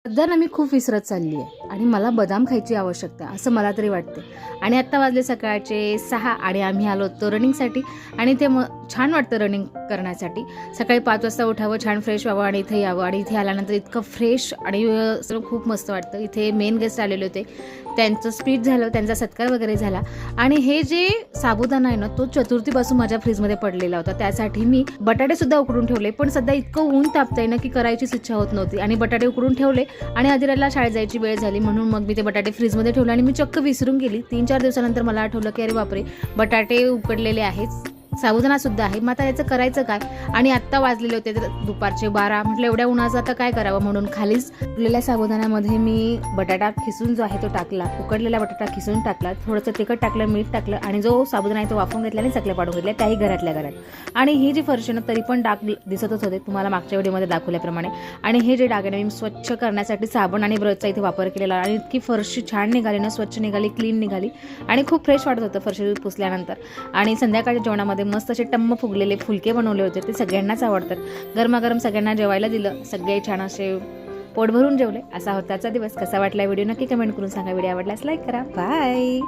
सध्या ना मी खूप विसरत चालली आहे आणि मला बदाम खायची आवश्यकता असं मला तरी वाटते. आणि आत्ता वाजले सकाळचे 6 आणि आम्ही आलो होतो रनिंगसाठी. आणि ते छान वाटतं रनिंग करण्यासाठी. सकाळी 5 वाजता उठावं, छान फ्रेश व्हावं आणि इथे यावं. आणि इथे आल्यानंतर इतकं फ्रेश आणि सगळं खूप मस्त वाटतं. इथे मेन गेस्ट आलेले होते, त्यांचं स्पीच झालं, त्यांचा सत्कार वगैरे झाला. आणि हे जे साबुदाणा आहे ना, तो चतुर्थीपासून माझ्या फ्रीजमध्ये पडलेला होता. त्यासाठी मी बटाटे सुद्धा उकडून ठेवले, पण सध्या इतकं ऊन तापतंय ना की करायचीच इच्छा होत नव्हती. आणि बटाटे उकडून ठेवले आणि आदिराला शाळेत जायची वेळ झाली, म्हणून मग मी ते बटाटे फ्रीजमध्ये ठेवले. आणि मी चक्क विसरून गेली. 3-4 दिवसानंतर मला आठवलं की अरे बापरे, बटाटे उकडलेले आहेत, साबुदाणा सुद्धा आहे. मग आता याचं करायचं काय? आणि आत्ता वाजलेले होते तर दुपारचे 12. म्हटलं एवढ्या उन्हाचं आता काय करावं, म्हणून खालीच उकडलेल्या साबुदाण्यामध्ये मी बटाटा खिसून जो आहे तो टाकला, उकडलेला बटाटा खिसून टाकला, थोडंसं तिखट टाकलं, मीठ टाकलं आणि जो साबुदाणा आहे तो वाफवून घेतला आणि चकल्या पाडून घेतल्या, त्याही घरातल्या घरात. आणि ही जी फरशी ना तरी पण डाग दिसतच होते तुम्हाला मागच्या व्हिडिओमध्ये दाखवल्याप्रमाणे. आणि हे जे डाग आहे मी स्वच्छ करण्यासाठी साबण आणि ब्रशचा इथे वापर केलेला. आणि इतकी फरशी छान निघाली ना, स्वच्छ निघाली, क्लीन निघाली आणि खूप फ्रेश वाटत होतं फरशी पुसल्यानंतर. आणि संध्याकाळच्या जेवणामध्ये मस्त असे टम्म फुगलेले फुलके बनवले होते, ते सगळ्यांनाच आवडतात. गरमागरम सगळ्यांना जेवायला दिलं, सगळे छान असे पोट भरून जेवले. असा होता आजचा दिवस. कसा वाटला व्हिडिओ नक्की कमेंट करून सांगा. व्हिडिओ आवडल्यास लाईक करा. बाय.